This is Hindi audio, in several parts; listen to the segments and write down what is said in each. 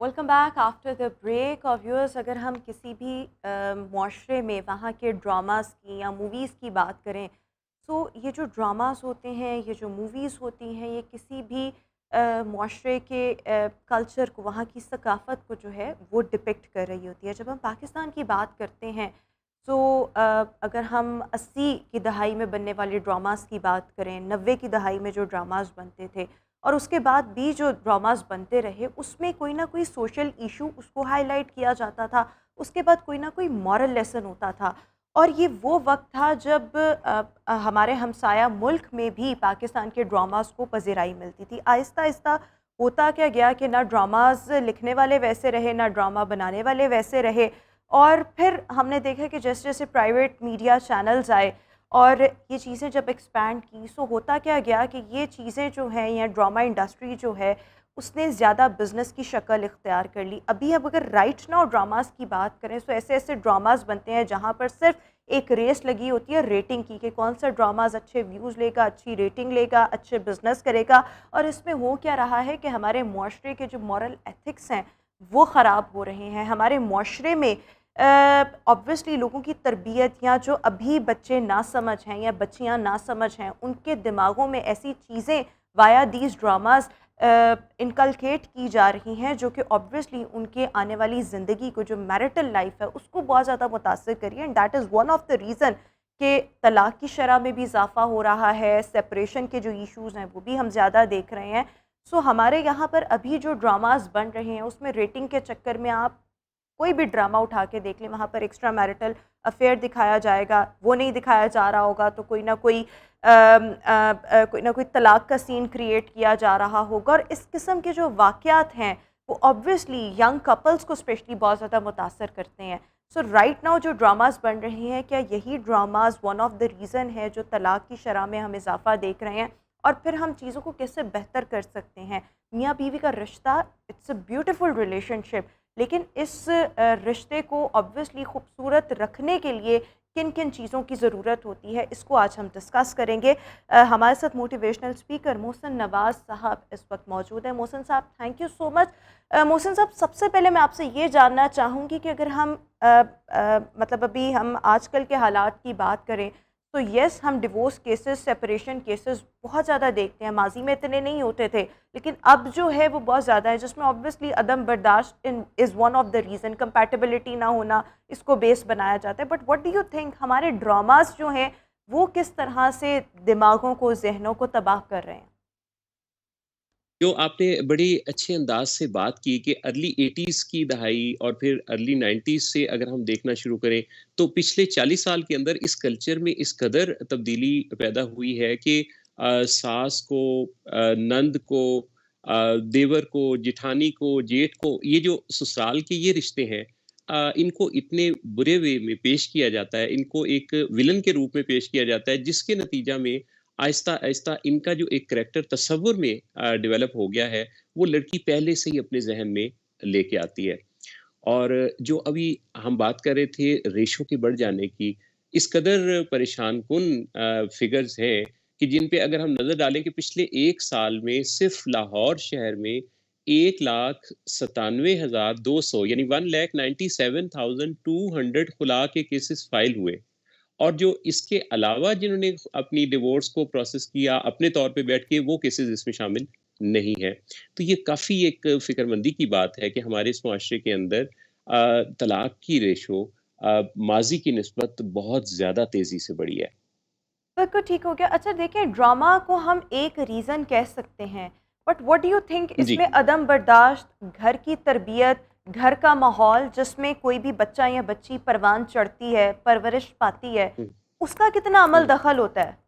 Welcome back after the break और व्यूअर्स, अगर हम किसी भी माशरे में वहाँ के ड्रामास की या मूवीज़ की बात करें, तो ये जो ड्रामास होते हैं, ये जो मूवीज़ होती हैं, ये किसी भी माशरे के कल्चर को, वहाँ की सकाफ़त को जो है वो डिपिक्ट कर रही होती है। जब हम पाकिस्तान की बात करते हैं, तो अगर हम 80 की दहाई में बनने वाले ड्रामास की बात करें, 90 की दहाई में जो ड्रामास बनते थे और उसके बाद भी जो ड्रामास बनते रहे, उसमें कोई ना कोई सोशल इशू उसको हाईलाइट किया जाता था। उसके बाद कोई ना कोई मॉरल लेसन होता था। और ये वो वक़्त था जब हमारे हमसाया मुल्क में भी पाकिस्तान के ड्रामास को पज़ीराई मिलती थी। आहिस्ता-आहिस्ता होता क्या गया कि ना ड्रामास लिखने वाले वैसे रहे, ना ड्रामा बनाने वाले वैसे रहे। और फिर हमने देखा कि जैसे-जैसे प्राइवेट मीडिया चैनल्स आए और ये चीज़ें जब एक्सपैंड की, सो होता क्या गया कि ये चीज़ें जो हैं, या ड्रामा इंडस्ट्री जो है, उसने ज़्यादा बिज़नेस की शक्ल इख्तियार कर ली। अभी अब अगर राइट नाउ ड्रामास की बात करें, तो ऐसे-ऐसे ड्रामास बनते हैं जहाँ पर सिर्फ़ एक रेस लगी होती है रेटिंग की, कि कौन सा ड्रामास अच्छे व्यूज़ लेगा, अच्छी रेटिंग लेगा, अच्छे बिज़नेस करेगा। और इसमें हो क्या रहा है कि हमारे मुआशरे के जो मॉरल एथिक्स हैं, वो ख़राब हो रहे हैं। हमारे मुआशरे में ऑब्वियसली लोगों की तरबियत, या जो अभी बच्चे नासमझ हैं या बच्चियां नासमझ हैं, उनके दिमागों में ऐसी चीज़ें वाया दीज ड्रामास इनकलकेट की जा रही हैं, जो कि ऑब्वियसली उनके आने वाली ज़िंदगी को, जो मैरिटल लाइफ है, उसको बहुत ज़्यादा मुतासर करी है। And that is one of the reason कि तलाक की शरह में भी इजाफा हो रहा है, सेपरेशन के जो इशूज़ हैं वो भी हम ज़्यादा देख रहे हैं। सो हमारे यहाँ पर अभी जो ड्रामास बन रहे हैं, उसमें रेटिंग के चक्कर में आप कोई भी ड्रामा उठा के देख लें, वहाँ पर एक्स्ट्रा मैरिटल अफेयर दिखाया जाएगा। वो नहीं दिखाया जा रहा होगा तो कोई ना कोई तलाक का सीन क्रिएट किया जा रहा होगा। और इस किस्म के जो वाक़यात हैं, वो ऑब्वियसली यंग कपल्स को स्पेशली बहुत ज़्यादा मुतासर करते हैं। सो राइट नाउ जो ड्रामास बन रहे हैं, क्या यही dramas one of the reason है जो तलाक की शरह में हम इजाफा देख रहे हैं? और फिर हम चीज़ों को कैसे बेहतर कर सकते हैं? मियाँ बीवी का रिश्ता, इट्स अ ब्यूटीफुल रिलेशनशिप, लेकिन इस रिश्ते को ऑब्वियसली खूबसूरत रखने के लिए किन किन चीज़ों की ज़रूरत होती है, इसको आज हम डिस्कस करेंगे। हमारे साथ मोटिवेशनल स्पीकर मोहसिन नवाज़ साहब इस वक्त मौजूद हैं। मोहसिन साहब, thank you so much. Mohsin साहब, सबसे पहले मैं आपसे ये जानना चाहूँगी कि अगर हम मतलब अभी हम आजकल के हालात की बात करें, तो येस, हम डिवोर्स केसेस, सेपरेशन केसेस बहुत ज़्यादा देखते हैं। माजी में इतने नहीं होते थे, लेकिन अब जो है वो बहुत ज़्यादा है, जिसमें ऑब्वियसली अदम बर्दाश्त in is one of the reason, compatibility ना होना, इसको बेस बनाया जाता है। But what do you think, हमारे ड्रामास जो हैं वो किस तरह से दिमागों को, जहनों को तबाह कर रहे हैं? जो आपने बड़ी अच्छे अंदाज से बात की कि अर्ली 80s की दहाई और फिर अर्ली 90s से अगर हम देखना शुरू करें, तो पिछले 40 साल के अंदर इस कल्चर में इस कदर तब्दीली पैदा हुई है कि सास को, नंद को, देवर को, जिठानी को, जेठ को, ये जो ससुराल के ये रिश्ते हैं, इनको इतने बुरे वे में पेश किया जाता है, इनको एक विलन के रूप में पेश किया जाता है, जिसके नतीजा में आहिस्ता-आहिस्ता इनका जो एक करैक्टर तसव्वुर में डेवलप हो गया है, वो लड़की पहले से ही अपने ज़हन में लेके आती है। और जो अभी हम बात कर रहे थे रेशो के बढ़ जाने की, इस कदर परेशान-कुन फिगर्स हैं कि जिन पे अगर हम नज़र डालें कि पिछले 1 साल में सिर्फ़ लाहौर शहर में 1,97,200 यानी 1,97,200 खुला के केसेस फाइल हुए। और जो इसके अलावा जिन्होंने अपनी डिवोर्स को प्रोसेस किया अपने तौर पे बैठ के, वो केसेस इसमें शामिल नहीं है। तो ये काफ़ी एक फ़िक्रमंदी की बात है कि हमारे इस मुआशरे के अंदर तलाक की रेशो माज़ी की निस्बत बहुत ज़्यादा तेज़ी से बढ़ी है। बिल्कुल ठीक हो गया। अच्छा देखिए, ड्रामा को हम एक रीज़न कह सकते हैं, but what do you think, जी। इसमें अदम बर्दाश्त, घर की तरबियत, घर का माहौल जिसमें कोई भी बच्चा या बच्ची परवान चढ़ती है, परवरिश पाती है, हुँ, उसका कितना अमल हुँ। दखल होता है?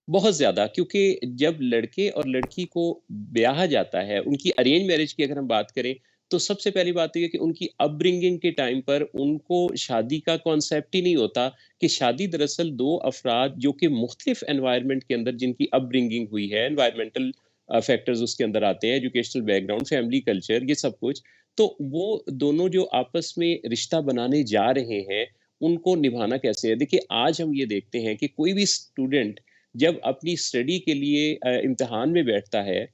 बहुत ज़्यादा, क्योंकि जब लड़के और लड़की को ब्याहा जाता है, उनकी अरेंज मैरिज की अगर हम बात करें, तो सबसे पहली बात तो ये है कि उनकी अपब्रिंगिंग के टाइम पर उनको शादी का कॉन्सेप्ट ही नहीं होता कि शादी दरअसल 2 अफ़राद जो कि मुख्तलिफ एनवायरनमेंट के अंदर जिनकी अपब्रिंगिंग हुई है, एनवायरनमेंटल फैक्टर्स उसके अंदर आते हैं, एजुकेशनल बैकग्राउंड, फैमिली कल्चर, ये सब कुछ। तो वो दोनों जो आपस में रिश्ता बनाने जा रहे हैं, उनको निभाना कैसे है? देखिए, आज हम ये देखते हैं कि कोई भी स्टूडेंट जब अपनी स्टडी के लिए इम्तिहान में बैठता है,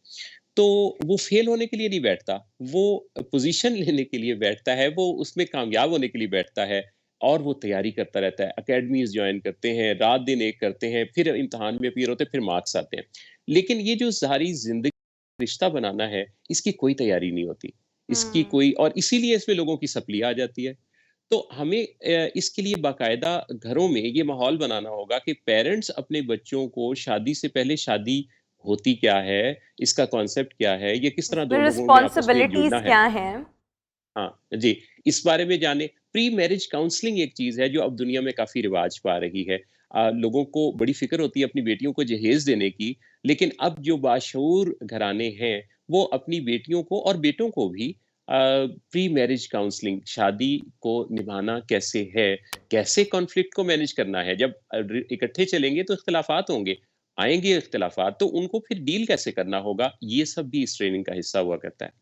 तो वो फ़ेल होने के लिए नहीं बैठता, वो पोज़ीशन लेने के लिए बैठता है, वो उसमें कामयाब होने के लिए बैठता है और वो तैयारी करता रहता है। अकेडमीज़ जॉइन करते हैं, रात-दिन एक करते हैं, फिर इम्तिहान में अपीयर होते हैं, फिर मार्क्स आते हैं। लेकिन ये जो सारी ज़िंदगी रिश्ता बनाना है, इसकी कोई तैयारी नहीं होती। इसकी हुँ। कोई और इसीलिए इसमें लोगों की सप्ली आ जाती है। तो हमें इसके लिए बाकायदा घरों में ये माहौल बनाना होगा कि पेरेंट्स अपने बच्चों को शादी से पहले शादी होती क्या है, इसका कॉन्सेप्ट क्या है, ये किस तरह 2 उसमें लोगों में आपस में एक जुड़ना रिस्पॉन्सिबिलिटीज़ है। क्या हैं? हाँ, जी, इस बारे में जानें। प्री मैरिज काउंसलिंग एक चीज़ है जो अब दुनिया में काफ़ी रिवाज पा रही है। लोगों को बड़ी फ़िक्र होती है अपनी बेटियों को जहेज़ देने की, लेकिन अब जो बाशऊर घराने हैं, वो अपनी बेटियों को और बेटों को भी प्री मैरिज काउंसलिंग शादी को निभाना कैसे है, कैसे कॉन्फ्लिक्ट को मैनेज करना है। जब इकट्ठे चलेंगे तो इख्तिलाफ़ात होंगे, आएँगे इख्तिलाफ़ात, तो उनको फिर डील कैसे करना होगा, ये सब भी इस ट्रेनिंग का हिस्सा हुआ करता है।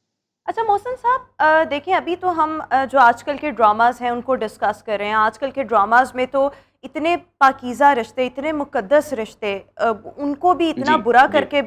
अच्छा मोहसिन साहब, देखिए अभी तो हम जो आजकल के ड्रामास हैं उनको डिस्कस कर रहे हैं। आजकल के ड्रामास में तो इतने पाकीज़ा रिश्ते, इतने मुक़द्दस रिश्ते, उनको भी इतना जी, बुरा जी, करके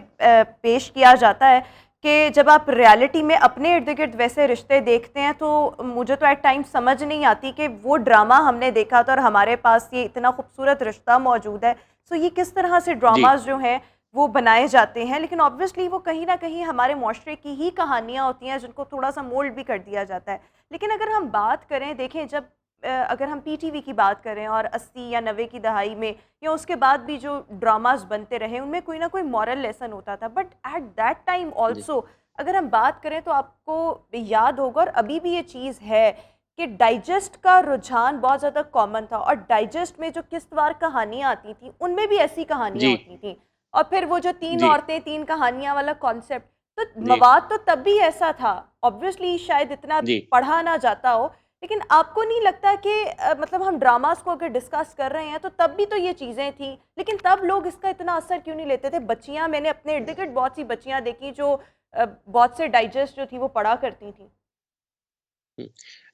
पेश किया जाता है कि जब आप रियलिटी में अपने इर्द-गिर्द वैसे रिश्ते देखते हैं तो मुझे तो एट टाइम्स समझ नहीं आती कि वो ड्रामा हमने देखा था और हमारे पास ये इतना खूबसूरत रिश्ता मौजूद है। सो ये किस तरह से जी, ड्रामास जो हैं वो बनाए जाते हैं, लेकिन ऑब्वियसली वो कहीं न कहीं हमारे मुआशरे की ही कहानियाँ होती हैं जिनको थोड़ा-सा मोल्ड भी कर दिया जाता है। लेकिन अगर हम बात करें, देखें जब अगर हम पीटीवी की बात करें और 80 या 90 की दहाई में या उसके बाद भी जो ड्रामास बनते रहे उनमें कोई ना कोई मॉरल लेसन होता था, बट एट दैट टाइम जी, ऑल्सो अगर हम बात करें तो आपको याद होगा और अभी भी ये चीज़ है कि डाइजेस्ट का रुझान बहुत ज़्यादा कॉमन था और डाइजेस्ट में जो किस्तवार कहानियाँ आती थी उनमें भी ऐसी कहानियाँ जी, होती थी। और फिर वो जो 3 जी, औरतें 3 कहानियाँ वाला कॉन्सेप्ट, तो जी, मवाद तो तब भी ऐसा था। ऑब्वियसली शायद इतना जी। पढ़ा ना जाता हो, लेकिन आपको नहीं लगता कि मतलब हम ड्रामास को अगर डिस्कस कर रहे हैं तो तब भी तो ये चीज़ें थी, लेकिन तब लोग इसका इतना असर क्यों नहीं लेते थे? बच्चियाँ, मैंने अपने इर्द-गिर्द बहुत सी बच्चियाँ देखी जो बहुत से डाइजेस्ट जो थी वो पढ़ा करती थी। हुँ।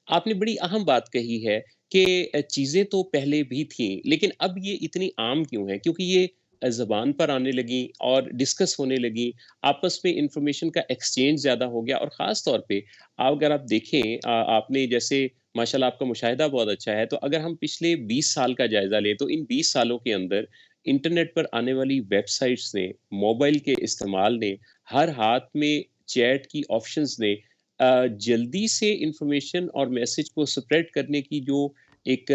आपने बड़ी अहम बात कही है कि चीज़ें तो पहले भी थीं, लेकिन अब ये इतनी आम क्यों हैं? क्योंकि ये ज़बान पर आने लगी और डिस्कस होने लगी, आपस में इन्फॉर्मेशन का एक्सचेंज ज़्यादा हो गया और ख़ास तौर पे अगर आप देखें आपने जैसे माशाल्लाह आपका मुशाहिदा बहुत अच्छा है, तो अगर हम पिछले 20 साल का जायज़ा लें, तो इन 20 सालों के अंदर इंटरनेट पर आने वाली वेबसाइट्स ने, मोबाइल के इस्तेमाल ने, हर हाथ में चैट की ऑप्शंस ने जल्दी से इंफॉर्मेशन और मैसेज को स्प्रेड करने की जो एक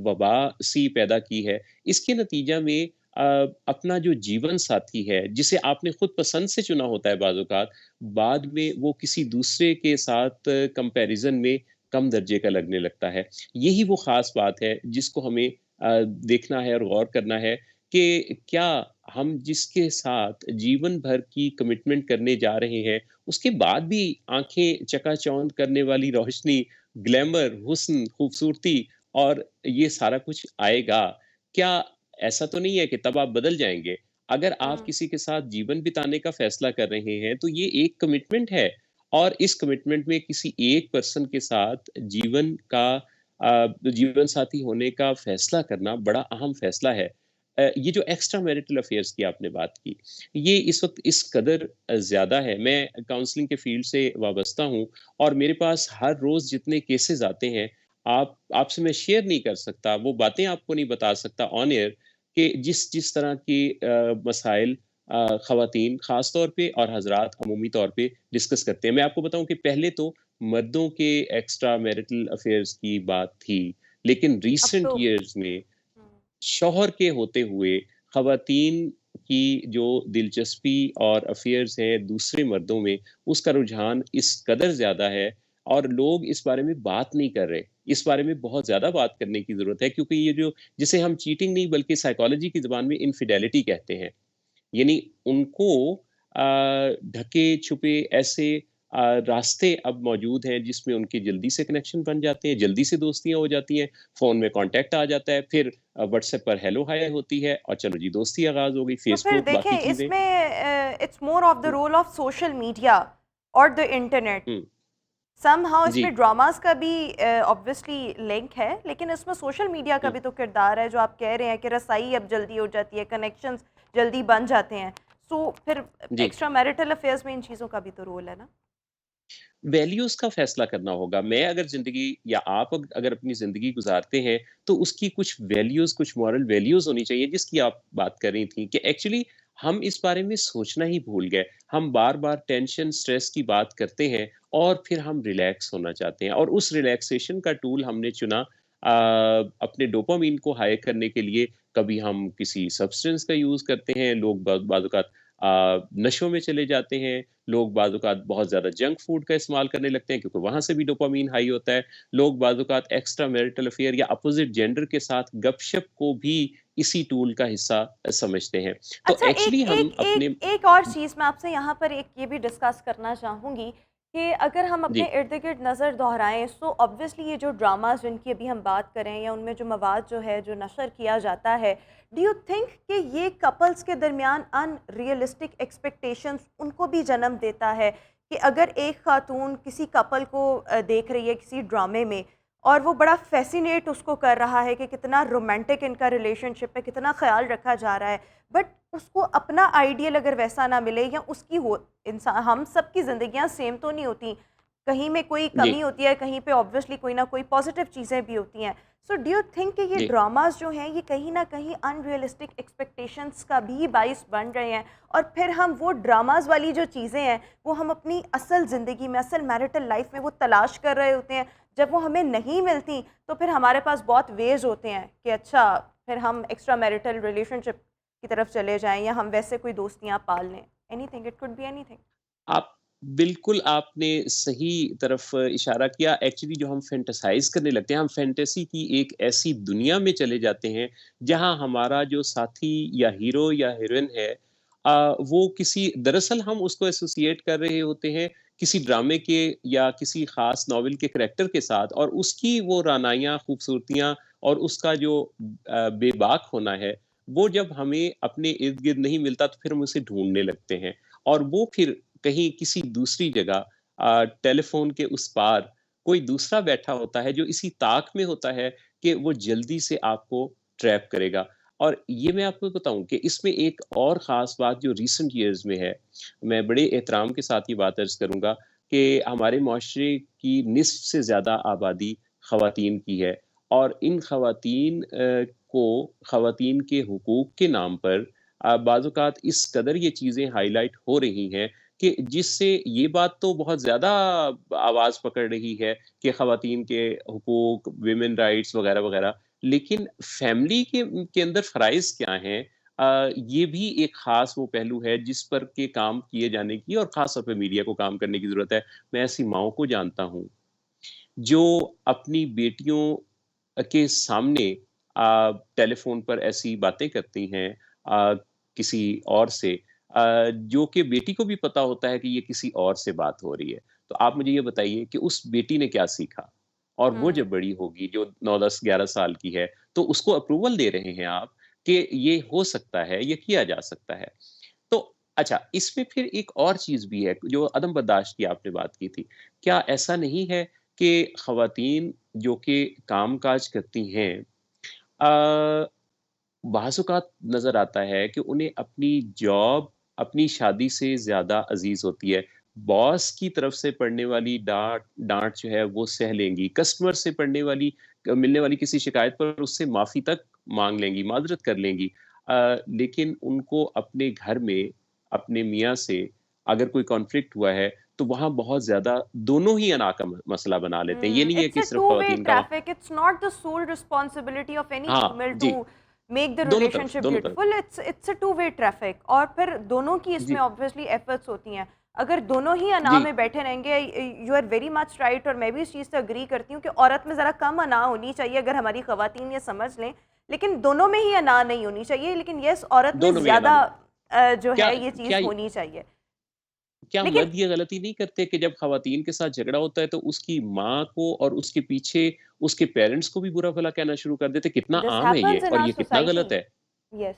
वबा सी पैदा की है, इसके नतीजा में अपना जो जीवन साथी है, जिसे आपने खुद पसंद से चुना होता है बाज़ औक़ात, बाद में वो किसी दूसरे के साथ कंपैरिज़न में कम दर्जे का लगने लगता है। यही वो ख़ास बात है जिसको हमें देखना है और गौर करना है कि क्या हम जिसके साथ जीवन भर की कमिटमेंट करने जा रहे हैं, उसके बाद भी आँखें चकाचौंध करने वाली रोशनी, ग्लैमर, हुस्न, खूबसूरती और ये सारा कुछ आएगा। क्या ऐसा तो नहीं है कि तब आप बदल जाएँगे? अगर आप हुँ। किसी के साथ जीवन बिताने का फैसला कर रहे हैं, तो ये एक कमिटमेंट है और इस कमिटमेंट में किसी एक पर्सन के साथ जीवन साथी होने का फैसला करना बड़ा अहम फैसला है। ये जो एक्स्ट्रा मैरिटल अफेयर्स की आपने बात की, ये इस वक़्त इस कदर ज़्यादा है। मैं काउंसलिंग के फ़ील्ड से वाबस्ता हूँ और मेरे पास हर रोज़ जितने केसेज़ आते हैं, आपसे मैं शेयर नहीं कर सकता, वो बातें आपको नहीं बता सकता ऑन एयर कि जिस तरह की मसाइल ख़वातीन ख़ास तौर पे और हज़रात अमूमी तौर पे डिस्कस करते हैं। मैं आपको बताऊँ कि पहले तो मर्दों के एक्स्ट्रा मैरिटल अफेयर्स की बात थी, लेकिन अब रीसेंट तो ईयर्स में हुँ। शौहर के होते हुए ख़वातीन की जो दिलचस्पी और अफ़ेयर्स हैं दूसरे मर्दों में, उसका रुझान इस कदर ज़्यादा है और लोग इस बारे में बात नहीं कर रहे। इस बारे में बहुत ज़्यादा बात करने की ज़रूरत है क्योंकि ये जो जिसे हम चीटिंग नहीं बल्कि साइकोलॉजी की ज़बान में इन्फिडेलिटी कहते हैं। यानी उनको ढके-छुपे ऐसे रास्ते अब मौजूद हैं जिसमें उनके जल्दी से कनेक्शन बन जाते हैं, जल्दी से दोस्तियाँ हो जाती हैं, फ़ोन में कॉन्टैक्ट आ जाता है, फिर व्हाट्सएप पर हेलो हाय होती है और चलो जी दोस्ती आगाज़ हो गई, तो फिर फ़ेसबुक बाकी देखें चीज़ें। इसमें it's more of the hmm, role of social media और द इंटरनेट। हुँ, समहाउ जी, इसमें ड्रामास का भी ऑब्वियसली लिंक है, लेकिन इसमें सोशल मीडिया का हुँ, भी तो किरदार है, जो आप कह रहे हैं कि रसाई अब जल्दी हो जाती है, कनेक्शंस जल्दी बन जाते हैं। सो फिर जी। एक्स्ट्रा मैरिटल अफेयर्स में इन चीज़ों का भी तो रोल है ना? वैल्यूज़ का फ़ैसला करना होगा। मैं अगर ज़िंदगी या आप अगर अपनी ज़िंदगी गुज़ारते हैं, तो उसकी कुछ वैल्यूज़, कुछ मॉरल वैल्यूज़ होनी चाहिए, जिसकी आप बात कर रही थीं कि एक्चुअली हम इस बारे में सोचना ही भूल गए। हम बार-बार टेंशन, स्ट्रेस की बात करते हैं और फिर हम रिलैक्स होना चाहते हैं और उस रिलैक्सेशन का टूल हमने चुना अपने डोपामाइन को हाई करने के लिए। कभी हम किसी सब्सटेंस का यूज़ करते हैं, लोग बाज़-औक़ात नशों में चले जाते हैं, लोग बाज़-औक़ात बहुत ज़्यादा जंक फूड का इस्तेमाल करने लगते हैं क्योंकि वहाँ से भी डोपामाइन हाई होता है। लोग बाज़-औक़ात एक्स्ट्रा मैरिटल अफ़ेयर या अपोज़िट जेंडर के साथ गपशप को भी इसी टूल का हिस्सा समझते हैं। तो अच्छा, एक एक्चुअली हम एक एक अपने एक और चीज़ मैं आपसे यहाँ पर एक ये भी डिस्कस करना चाहूँगी कि अगर हम अपने जी, इर्द-गिर्द नज़र दोहराएँ, सो ऑब्वियसली ये जो ड्रामाज़ जिनकी अभी हम बात करें या उनमें जो मवाद जो है, जो नशर किया जाता है, डू यू थिंक कि ये कपल्स के दरमियान अनरियलिस्टिक एक्सपेक्टेशंस उनको भी जन्म देता है? कि अगर एक खातून किसी कपल को देख रही है किसी ड्रामे में और वो बड़ा फ़ैसिनेट उसको कर रहा है कि कितना रोमांटिक इनका रिलेशनशिप है, कितना ख़्याल रखा जा रहा है, बट उसको अपना आइडियल अगर वैसा ना मिले या उसकी हो इंसान हम सबकी ज़िंदगियाँ सेम तो नहीं होती, कहीं में कोई जी, कमी होती है, कहीं पे ऑब्वियसली कोई ना कोई पॉजिटिव चीज़ें भी होती हैं। सो डू यू थिंक कि ये जी। ड्रामास जो हैं ये कहीं ना कहीं अनरियलिस्टिक एक्सपेक्टेशंस का भी बाइस बन रहे हैं और फिर हम वो ड्रामास वाली जो चीज़ें हैं वो हम अपनी असल ज़िंदगी में, असल मैरिटल लाइफ में वो तलाश कर रहे होते हैं, जब वो हमें नहीं मिलती तो फिर हमारे पास बहुत वेज होते हैं कि अच्छा फिर हम एक्स्ट्रा मैरिटल रिलेशनशिप की तरफ चले जाएँ या हम वैसे कोई दोस्तियाँ पाल लें। Anything, it could be anything. आप बिल्कुल आपने सही तरफ इशारा किया। एक्चुअली जो हम फैंटेसाइज़ करने लगते हैं, हम फैंटेसी की एक ऐसी दुनिया में चले जाते हैं, जहाँ हमारा जो साथी या हीरो या हीरोइन है वो किसी दरअसल हम उसको एसोसिएट कर रहे होते हैं, किसी ड्रामे के या किसी ख़ास नॉवेल के करैक्टर के साथ और उसकी वो रानाइयाँ, खूबसूरतियाँ और उसका जो बेबाक होना है, वो जब हमें अपने इर्द-गिर्द नहीं मिलता, तो फिर हम उसे ढूँढने लगते हैं और वो फिर कहीं किसी दूसरी जगह टेलीफ़ोन के उस पार कोई दूसरा बैठा होता है जो इसी ताक में होता है कि वो जल्दी से आपको ट्रैप करेगा। और ये मैं आपको बताऊँ कि इसमें एक और ख़ास बात जो रीसेंट ईयर्स में है, मैं बड़े एहतराम के साथ ये बात अर्ज़ करूँगा कि हमारे मुआशरे की निस्फ़ से ज़्यादा आबादी ख़वातीन की है और इन ख़वातीन को ख़वातीन के हुकूक के नाम पर बाज़ औक़ात इस कदर ये चीज़ें हाइलाइट हो रही हैं कि जिससे ये बात तो बहुत ज़्यादा आवाज़ पकड़ रही है कि ख़वातीन के हुकूक, वुमेन राइट्स वग़ैरह-वग़ैरह। लेकिन फ़ैमिली के अंदर फ़राइज़ क्या हैं ये भी एक ख़ास वो पहलू है जिस पर के काम किए जाने की और ख़ास तौर पे मीडिया को काम करने की ज़रूरत है। मैं ऐसी माँओं को जानता हूँ जो अपनी बेटियों के सामने टेलीफ़ोन पर ऐसी बातें करती हैं किसी और से जो कि बेटी को भी पता होता है कि ये किसी और से बात हो रही है। तो आप मुझे ये बताइए कि उस बेटी ने क्या सीखा? और वो हुँ। जब बड़ी होगी जो 9, 10, 11 साल की है, तो उसको अप्रूवल दे रहे हैं आप कि ये हो सकता है, ये किया जा सकता है। तो अच्छा, इसमें फिर एक और चीज़ भी है, जो अदम बर्दाश्त की आपने बात की थी। क्या ऐसा नहीं है कि ख़वातीन जो कि काम-काज करती हैं अ, बाज़ औक़ात नज़र आता है कि उन्हें अपनी जॉब, अपनी शादी से ज़्यादा अज़ीज़ होती है। बॉस की तरफ से पड़ने वाली डाँट जो है वो सह लेंगी, कस्टमर से पड़ने वाली मिलने वाली किसी शिकायत पर उससे माफ़ी तक माँग लेंगी, माज़रत कर लेंगी। लेकिन उनको अपने घर में, अपने मियाँ से अगर कोई कॉन्फ्लिक्ट हुआ है, तो वहाँ बहुत ज़्यादा दोनों ही अना का मसला बना लेते हैं। ये नहीं है इट्स कि अ सिर्फ़ टू वे ख़वातीन का वहाँ traffic, it's not the sole responsibility of any हाँ, फीमेल टू जी, मेक द रिलेशनशिप दोनों तरफ। Beautiful, it's a two way traffic और फिर दोनों की इसमें जी, ऑब्वियसली एफर्ट्स होती हैं। अगर दोनों ही अना जी, में बैठे रहेंगे, you are very much right और मैं भी इस चीज़ से अग्री करती हूँ कि औरत में ज़रा कम अना होनी चाहिए अगर हमारी ख़वातीन ये समझ लें, लेकिन दोनों में ही अना नहीं होनी चाहिए, लेकिन यस औरत में दोनों में ज़्यादा अनाम जो क्या है ये क्या चीज़ होनी चाहिए। क्या लेकिन मर्द ये गलती नहीं करते कि जब ख़वातीन के साथ झगड़ा होता है तो उसकी माँ को और उसके पीछे उसके पेरेंट्स को भी बुरा-भला कहना शुरू कर देते? कितना दिस आम है ये हैपेंस इन और आवर ये कितना सोसाइटी। गलत है। Yes,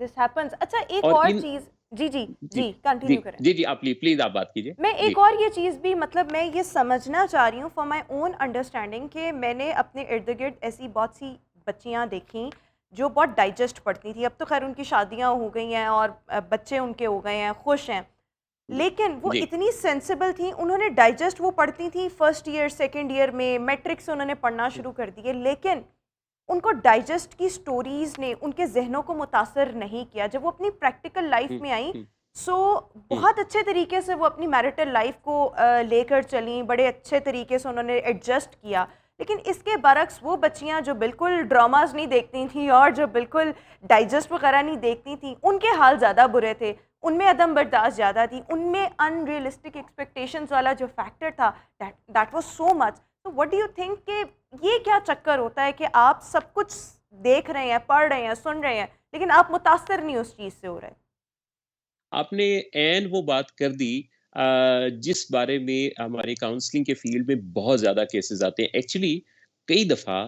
this happens. अच्छा, एक और और इन चीज़। जी, जी, जी, जी, जी, कंटिन्यू करें। जी, जी, आप प्लीज़ आप बात कीजिए। मैं जी, एक और ये चीज़ भी मतलब मैं ये समझना चाह रही हूँ फॉर माय ओन अंडरस्टैंडिंग कि मैंने अपने इर्द-गिर्द ऐसी बहुत सी बच्चियाँ देखीं जो बहुत डाइजेस्ट पढ़ती थी। अब तो खैर उनकी शादियाँ हो गई हैं और बच्चे उनके हो गए हैं, खुश हैं। जी, लेकिन वो जी। इतनी सेंसिबल थी, उन्होंने डाइजेस्ट वो पढ़ती थी फर्स्ट ईयर, सेकंड ईयर में, मैट्रिक से उन्होंने पढ़ना हुँ, शुरू कर दिए। लेकिन उनको डाइजेस्ट की स्टोरीज़ ने उनके ज़हनों को मुतासर नहीं किया। जब वो अपनी प्रैक्टिकल लाइफ हुँ, में आई, हुँ, सो हुँ। बहुत अच्छे तरीके से वो अपनी मैरिटल लाइफ को लेकर चलीं, बड़े अच्छे तरीके से उन्होंने एडजस्ट किया। लेकिन इसके बरक्स वो बच्चियाँ जो बिल्कुल ड्रामाज़ नहीं देखती थीं और जो बिल्कुल डाइजेस्ट वगैरह नहीं देखती थीं, उनके हाल ज़्यादा बुरे थे। उनमें अदम बर्दाश्त ज़्यादा थी, उनमें अनरियलिस्टिक एक्सपेक्टेशंस वाला जो फैक्टर था, that that was so much. तो व्हाट डू यू थिंक कि ये क्या चक्कर होता है कि आप सब कुछ देख रहे हैं, पढ़ रहे हैं, सुन रहे हैं, लेकिन आप मुतासिर नहीं उस चीज़ से हो रहे? आपने ऐन वो बात कर दी जिस बारे में हमारे काउंसलिंग के फील्ड में बहुत ज़्यादा केसेस आते हैं। एक्चुअली कई दफ़ा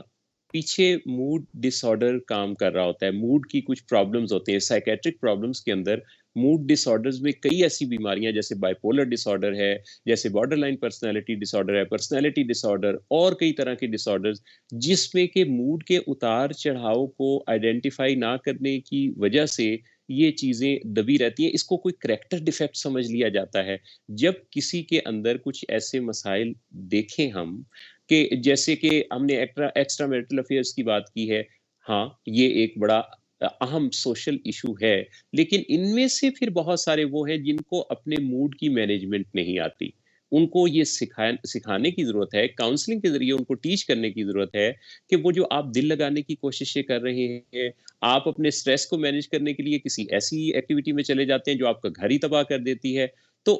पीछे मूड डिसऑर्डर काम कर रहा होता है, मूड की कुछ प्रॉब्लम्स होते हैं, साइकियाट्रिक प्रॉब्लम्स के अंदर मूड डिसऑर्डर्स में कई ऐसी बीमारियाँ जैसे बाइपोलर डिसऑर्डर है, जैसे बॉर्डरलाइन पर्सनैलिटी डिसऑर्डर है, पर्सनैलिटी डिसऑर्डर और कई तरह के डिसऑर्डर्स जिसमें के मूड के उतार-चढ़ाव को आइडेंटिफ़ाई ना करने की वजह से ये चीज़ें दबी रहती हैं, इसको कोई करैक्टर डिफेक्ट समझ लिया जाता है। जब किसी के अंदर कुछ ऐसे मसाइल देखें हम कि जैसे कि हमने एक्स्ट्रा मैरिटल अफेयर्स की बात की है, हाँ, ये एक बड़ा अहम सोशल इश्यू है, लेकिन इनमें से फिर बहुत सारे वो हैं जिनको अपने मूड की मैनेजमेंट नहीं आती। उनको ये सिखाने की ज़रूरत है, काउंसलिंग के ज़रिए उनको टीच करने की ज़रूरत है कि वो जो आप दिल लगाने की कोशिशें कर रहे हैं, आप अपने स्ट्रेस को मैनेज करने के लिए किसी ऐसी एक्टिविटी में चले जाते हैं जो आपका घर ही तबाह कर देती है। तो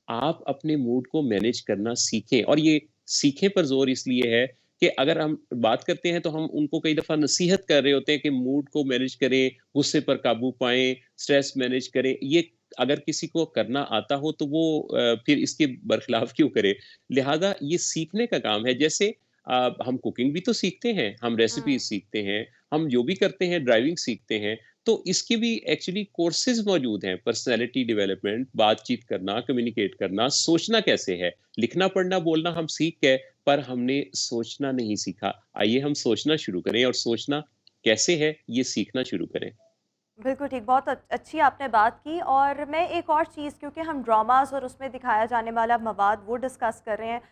आप अपने मूड को मैनेज करना सीखें और ये सीखें पर ज़ोर इसलिए है कि अगर हम बात करते हैं तो हम उनको कई दफ़ा नसीहत कर रहे होते हैं कि मूड को मैनेज करें, गुस्से पर काबू पाएँ, स्ट्रेस मैनेज करें। ये अगर किसी को करना आता हो तो वो फिर इसके बरखिलाफ क्यों करे? लिहाज़ा ये सीखने का काम है। जैसे हम कुकिंग भी तो सीखते हैं, हम रेसिपीज़ हुँ। सीखते हैं, हम जो भी करते हैं ड्राइविंग सीखते हैं, तो इसके भी एक्चुअली कोर्सेज़ मौजूद हैं, पर्सनैलिटी डेवलपमेंट, बातचीत करना, कम्युनिकेट करना, सोचना कैसे है? लिखना, पढ़ना, बोलना हम सीख गए, पर हमने सोचना नहीं सीखा। आइए हम सोचना शुरू करें और सोचना कैसे है, ये सीखना शुरू करें। बिल्कुल ठीक, बहुत अच्छी आपने बात की। और मैं एक और चीज़, क्योंकि हम ड्रामाज़ और उसमें दिखाया जाने वाला मवाद वो डिस्कस कर रहे हैं।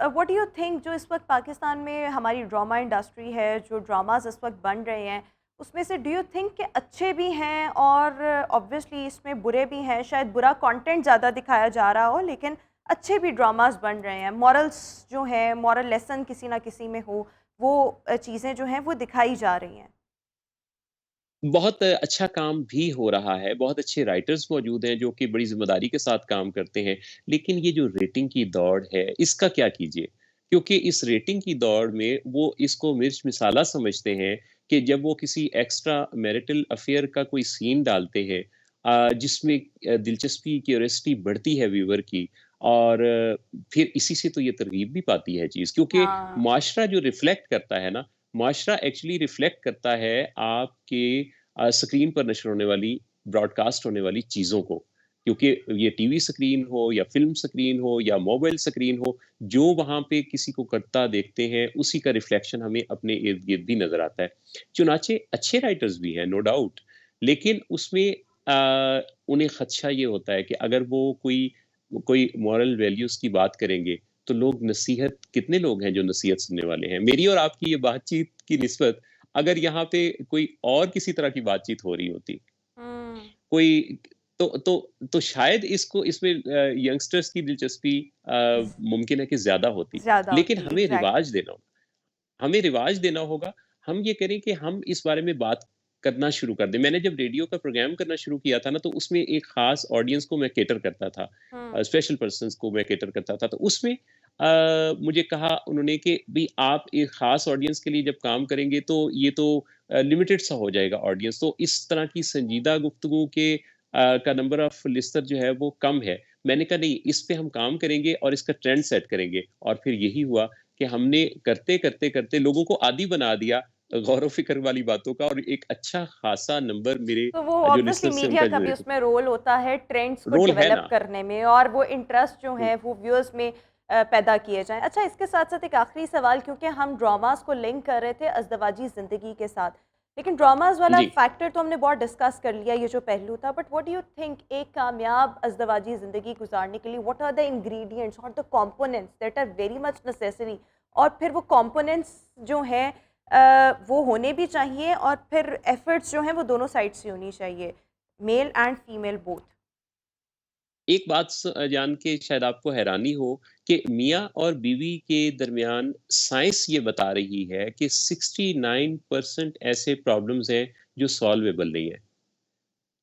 व्हाट डू यू थिंक, जो इस वक्त पाकिस्तान में हमारी ड्रामा इंडस्ट्री है, जो ड्रामाज़ इस वक्त बन रहे हैं, उसमें से डू यू थिंक कि अच्छे भी हैं और ऑब्वियसली इसमें बुरे भी हैं? शायद बुरा कंटेंट ज़्यादा दिखाया जा रहा हो, लेकिन अच्छे भी ड्रामाज़ बन रहे हैं, मॉरल्स जो हैं, मॉरल लेसन किसी ना किसी में हो, वो चीज़ें जो हैं वो दिखाई जा रही हैं। बहुत अच्छा काम भी हो रहा है, बहुत अच्छे राइटर्स मौजूद हैं जो कि बड़ी ज़िम्मेदारी के साथ काम करते हैं। लेकिन ये जो रेटिंग की दौड़ है, इसका क्या कीजिए? क्योंकि इस रेटिंग की दौड़ में वो इसको मिर्च मसाला समझते हैं कि जब वो किसी एक्स्ट्रा मैरिटल अफ़ेयर का कोई सीन डालते हैं जिसमें दिलचस्पी, क्यूरियोसिटी बढ़ती है व्यूअर की और फिर इसी से तो ये तरग़ीब भी पाती है चीज़ क्योंकि हाँ। माशरा जो रिफ्लेक्ट करता है ना, माशरा एक्चुअली रिफ्लेक्ट करता है आपके स्क्रीन पर नशर होने वाली, ब्रॉडकास्ट होने वाली चीज़ों को। क्योंकि ये टीवी स्क्रीन हो या फ़िल्म स्क्रीन हो या मोबाइल स्क्रीन हो, जो वहाँ पे किसी को करता देखते हैं, उसी का रिफ्लेक्शन हमें अपने इर्द-गिर्द भी नज़र आता है। चुनाचे अच्छे राइटर्स भी हैं, नो डाउट, लेकिन उसमें उन्हें खदशा ये होता है कि अगर वो कोई कोई मॉरल वैल्यूज़ की बात करेंगे, तो लोग नसीहत कितने लोग हैं जो नसीहत सुनने वाले हैं? मेरी और आपकी ये बातचीत की निस्बत अगर यहाँ पे कोई और किसी तरह की बातचीत हो रही होती, हुँ। कोई तो शायद इसको इसमें यंगस्टर्स की दिलचस्पी मुमकिन है कि ज़्यादा होती। ज़्यादा लेकिन होती, हमें एग्ज़ैक्टली। रिवाज देना हमें रिवाज देना होगा। हम ये करें कि हम इस बारे में बात करना शुरू कर दें। मैंने जब रेडियो का प्रोग्राम करना शुरू किया था ना, तो उसमें एक ख़ास ऑडियंस को मैं कैटर करता था। हुँ। स्पेशल पर्सन्स को मैं कैटर करता था। तो उसमें मुझे कहा उन्होंने कि भई आप एक ख़ास ऑडियंस के लिए जब काम करेंगे तो ये तो लिमिटेड सा हो जाएगा ऑडियंस। तो इस तरह की संजीदा गुफ्तगू के का नंबर ऑफ लिस्टर जो है वो कम है। मैंने कहा नहीं, इस पे हम काम करेंगे और इसका ट्रेंड सेट करेंगे और फिर यही हुआ कि हमने करते लोगों को आदी बना दिया गौर-व-फ़िक्र वाली बातों का और एक अच्छा खासा नंबर मेरे तो वो जो ऑब्वियसली लिस्टनर्स हैं मीडिया उनका का भी जनरेट उसमें रोल होता है ट्रेंड्स को रोल है डेवलप ना। करने में, और वो इंटरेस्ट जो हुँ, हैं वो व्यूअर्स में पैदा किए जाएँ। अच्छा, इसके साथ-साथ एक आखिरी सवाल, क्योंकि हम ड्रामास को लिंक कर रहे थे अज़दवाजी ज़िंदगी के साथ। लेकिन ड्रामाज वाला जी। फैक्टर तो हमने बहुत डिस्कस कर लिया, ये जो पहलू था, but what do you think एक कामयाब अज़दवाजी ज़िंदगी गुजारने के लिए व्हाट आर द इंग्रेडिएंट्स और the components that are very much necessary, और फिर वो कंपोनेंट्स जो हैं वो होने भी चाहिए, और फिर एफर्ट्स जो हैं वो दोनों साइड से होनी चाहिए, मेल एंड फीमेल बोथ। एक बात जान के शायद आपको हैरानी हो कि मियाँ और बीवी के दरमियान साइंस ये बता रही है कि 69% ऐसे प्रॉब्लम्स हैं जो सॉल्वेबल नहीं है।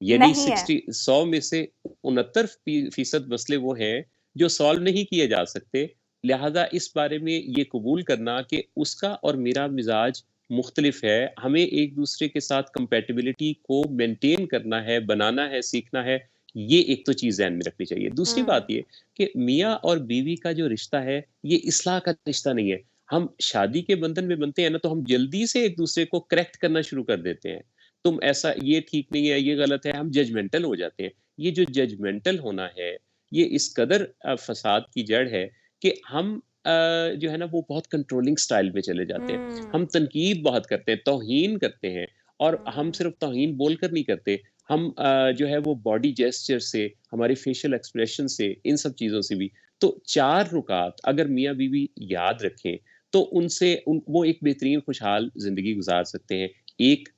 यानी नहीं है। 100 में से 69 फीसद मसले वो हैं जो सॉल्व नहीं किए जा सकते। लिहाजा इस बारे में ये कबूल करना कि उसका और मेरा मिजाज मुख्तलिफ है, हमें एक दूसरे के साथ कंपैटिबिलिटी को मेंटेन करना है, बनाना है, सीखना है, ये एक तो चीज़ ज़हन में रखनी चाहिए। दूसरी बात हम्म। ये कि मियाँ और बीवी का जो रिश्ता है, ये इस्लाह का रिश्ता नहीं है। हम शादी के बंधन में बनते हैं ना, तो हम जल्दी से एक दूसरे को करेक्ट करना शुरू कर देते हैं। तुम ऐसा ये ठीक नहीं है, ये गलत है, हम जजमेंटल हो जाते हैं। ये जो जजमेंटल होना है, ये इस कदर फ़साद की जड़ है कि हम जो है ना वो बहुत कंट्रोलिंग स्टाइल में चले जाते हैं। हम हम्म। तनकीद बहुत करते हैं, तौहीन करते हैं, और हम हम्म। सिर्फ़ तौहीन बोलकर नहीं करते, हम जो है वो बॉडी जेस्चर से, हमारे फेशियल एक्सप्रेशन से, इन सब चीज़ों से भी। तो 4 रुकात अगर मियाँ-बीवी याद रखें, तो उनसे वो एक बेहतरीन खुशहाल ज़िंदगी गुज़ार सकते हैं। एक,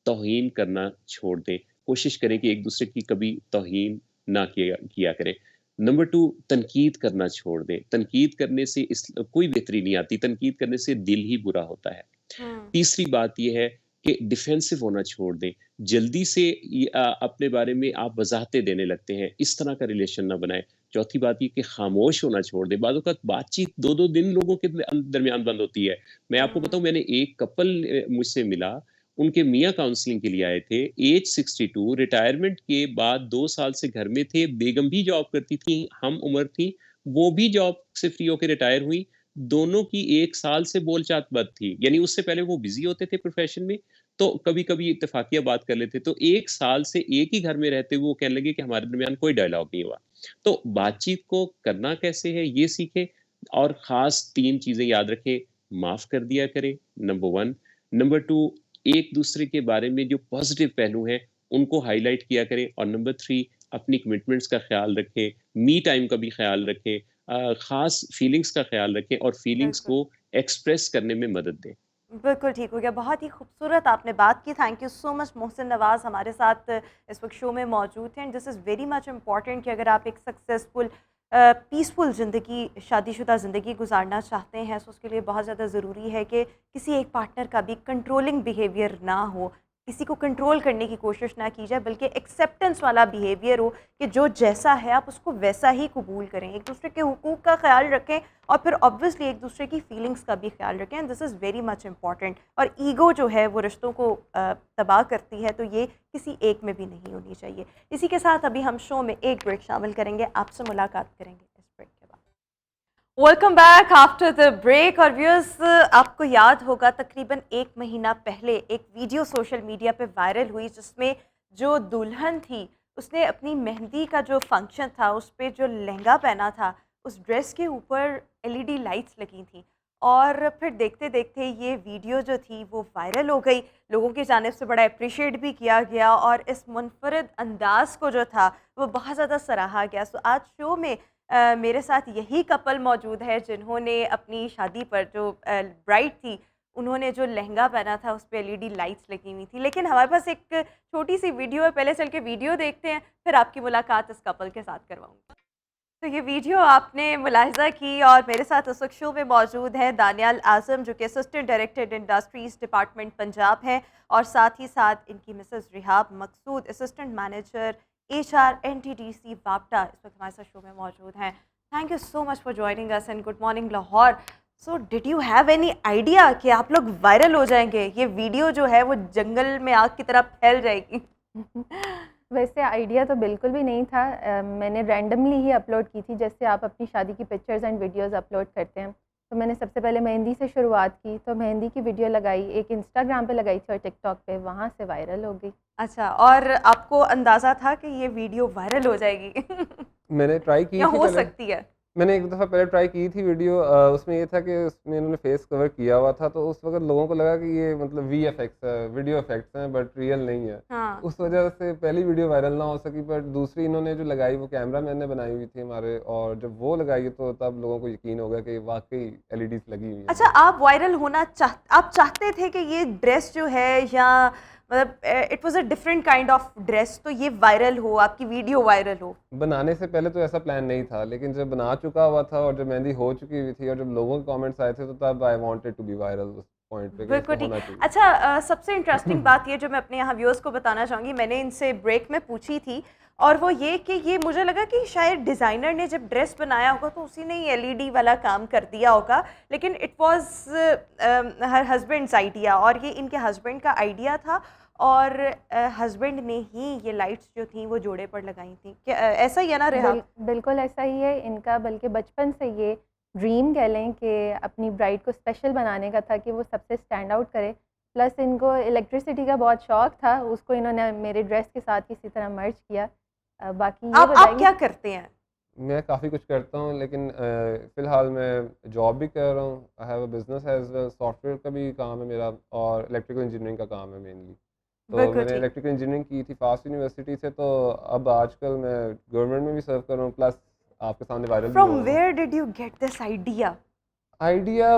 तौहीन करना छोड़ दें। कोशिश करें कि एक-दूसरे की कभी तौहीन ना किया किया करें। नंबर 2, तनकीद करना छोड़ दें। तनकीद करने से कोई बेहतरी नहीं आती, तनकीद करने से दिल ही बुरा होता है। हम्म। तीसरी बात ये है कि डिफेंसिव होना छोड़ दें। जल्दी से अपने बारे में आप वज़ाहतें देने लगते हैं, इस तरह का रिलेशन ना बनाएँ। चौथी बात ये कि खामोश होना छोड़ दें। बाज़ औक़ात बातचीत 2-2 दिन लोगों के दरमियान बंद होती है। मैं आपको बताऊँ, हम्म। मैंने एक कपल मुझसे मिला, उनके मियाँ काउंसलिंग के लिए आए थे, एज 62, रिटायरमेंट के बाद 2 साल से घर में थे, बेगम भी जॉब करती थी, हम उम्र थी, वो भी जॉब से फ्री होके रिटायर हुई। दोनों की 1 साल से बोलचाल बंद थी। यानी उससे पहले वो बिज़ी होते थे प्रोफ़ेशन में, तो कभी-कभी इत्तेफ़ाक़िया बात कर लेते। तो 1 साल से एक ही घर में रहते हुए वो कहने लगे कि हमारे दरमियान कोई डायलॉग नहीं हुआ। तो बातचीत को करना कैसे है, ये सीखें, और ख़ास 3 चीज़ें याद रखें, माफ़ कर दिया करें, नंबर 1। नंबर 2, एक-दूसरे के बारे में जो पॉज़िटिव पहलू हैं, उनको हाइलाइट किया करें, और नंबर 3, अपनी कमिटमेंट्स का ख़्याल रखें, मी टाइम का भी ख़्याल रखें, ख़ास फीलिंग्स का ख़्याल रखें, और फीलिंग्स बिल्कुल। को एक्सप्रेस करने में मदद दें। बिल्कुल ठीक हो गया। बहुत ही खूबसूरत आपने बात की। Thank you so much. Mohsin Nawaz हमारे साथ इस वक्त शो में मौजूद हैं। This is very much important कि अगर आप एक सक्सेसफुल पीसफुल ज़िंदगी, शादीशुदा ज़िंदगी गुजारना चाहते हैं, तो उसके लिए बहुत ज़्यादा ज़रूरी है कि किसी एक पार्टनर का भी कंट्रोलिंग बिहेवियर ना हो, किसी को कंट्रोल करने की कोशिश ना की जाए, बल्कि एक्सेप्टेंस वाला बिहेवियर हो कि जो जैसा है आप उसको वैसा ही कबूल करें, एक दूसरे के हुकूक का ख्याल रखें, और फिर ऑब्वियसली एक दूसरे की फीलिंग्स का भी ख्याल रखें। And this is very much important. और ईगो जो है वो रिश्तों को तबाह करती है, तो ये किसी एक में भी नहीं होनी चाहिए। इसी के साथ अभी हम शो में एक ब्रेक शामिल करेंगे, आपसे मुलाकात करेंगे इस ब्रेक के बाद। Welcome back after the break. और व्यूअर्स, आपको याद होगा तकरीबन 1 महीना पहले एक वीडियो सोशल मीडिया पे वायरल हुई, जिसमें जो दुल्हन थी उसने अपनी मेहंदी का जो फंक्शन था उस पे जो लहंगा पहना था, उस ड्रेस के ऊपर एलईडी लाइट्स लगी थी, और फिर देखते देखते ये वीडियो जो थी वो वायरल हो गई, लोगों की जानिब से बड़ा अप्रिशिएट भी किया गया, और इस मुनफरद अंदाज को जो था वो बहुत ज़्यादा सराहा गया। सो आज शो में मेरे साथ यही कपल मौजूद है जिन्होंने अपनी शादी पर, जो ब्राइड थी, उन्होंने जो लहंगा पहना था उस पे एलईडी लाइट्स लगी हुई थी। लेकिन हमारे पास एक छोटी सी वीडियो है, पहले चल के वीडियो देखते हैं, फिर आपकी मुलाकात इस कपल के साथ करवाऊंगी। तो ये वीडियो आपने मुलाहिज़ा की, और मेरे साथ इस वक्त शो में मौजूद है दानियाल आज़म, जो कि assistant director industries department Punjab है, और साथ ही साथ इनकी मिसेस रिहाब मकसूद, असिस्टेंट मैनेजर एचआर एनटीडीसी वापटा, इस वक्त हमारे साथ शो में मौजूद हैं। Thank you so much for joining us and good morning Lahore. So did you have any idea कि आप लोग वायरल हो जाएंगे? ये वीडियो जो है वो जंगल में आग की तरह फैल जाएगी। वैसे आइडिया तो बिल्कुल भी नहीं था। मैंने रैंडमली ही अपलोड की थी, जैसे आप अपनी शादी की पिक्चर्स एंड वीडियोस अपलोड करते हैं। तो मैंने सबसे पहले मेहंदी से शुरुआत की, तो मेहंदी की वीडियो लगाई, एक इंस्टाग्राम पे लगाई थी और टिकटॉक पे, वहाँ से वायरल हो गई। अच्छा, और आपको अंदाज़ा था कि ये वीडियो वायरल हो जाएगी? मैंने ट्राई की या थी हो पहले। सकती है? मैंने एक दफ़ा पहले ट्राई की थी वीडियो, उसमें ये था कि उसमें इन्होंने फेस कवर किया हुआ था, तो उस वक़्त लोगों को लगा कि ये मतलब वीएफएक्स है, वीडियो इफ़ेक्ट्स हैं, बट रियल नहीं है। हाँ। उस वजह से पहली वीडियो वायरल ना हो सकी, बट दूसरी इन्होंने जो लगाई वो कैमरामैन ने बनाई हुई थी हमारे, और जब वो लगाई तो तब लोगों को यकीन हो गया कि वाक़ई एलईडीज़ लगी हुई हैं अच्छा, वहाँ। आप वायरल होना आप चाहते थे कि ये ड्रेस जो है, या मतलब it was a different kind of dress, तो ये वायरल हो, आपकी वीडियो वायरल हो? बनाने से पहले तो ऐसा प्लान नहीं था, लेकिन जब बना चुका हुआ था और जब मेहंदी हो चुकी हुई थी और जब लोगों के कमेंट्स आए थे, तो तब I wanted to be viral उस पॉइंट पे कि बिल्कुल इसको ठीक। होना चाहिए। अच्छा, सबसे इंटरेस्टिंग बात ये जो मैं अपने यहाँ व्यूअर्स को बताना चाहूँगी, मैंने इनसे ब्रेक में पूछी थी, और वो ये कि ये मुझे लगा कि शायद डिज़ाइनर ने जब ड्रेस बनाया होगा तो उसी ने ही एलईडी वाला काम कर दिया होगा, लेकिन it was her husband's idea, और ये इनके हस्बैंड का आइडिया था, और हस्बैंड ने ही ये लाइट्स जो थी वो जोड़े पर लगाई थी। क्या ऐसा ही है ना रेहा? बिल्कुल ऐसा ही है इनका, बल्कि बचपन से ये ड्रीम कह लें कि अपनी ब्राइड को स्पेशल बनाने का था कि वो सबसे स्टैंड आउट करे। प्लस इनको इलेक्ट्रिसिटी का बहुत शौक था, उसको इन्होंने मेरे ड्रेस के साथ किसी तरह मर्ज किया। बाकी ये आप बताएंगे। क्या करते हैं? मैं काफ़ी कुछ करता हूँ, लेकिन फ़िलहाल मैं जॉब भी कर रहा हूँ। I have a business as well, software का भी काम है मेरा, और इलेक्ट्रिकल इंजीनियरिंग का काम है मेनली। तो बिल्कुल मैंने ठीक। इलेक्ट्रिकल इंजीनियरिंग की थी फ़ास्ट यूनिवर्सिटी से, तो अब आजकल मैं गवर्नमेंट में भी सर्व कर रहा हूँ, प्लस आपके सामने वायरल भी फ्रॉम हो रहा हूँ। Where did you get this idea? Idea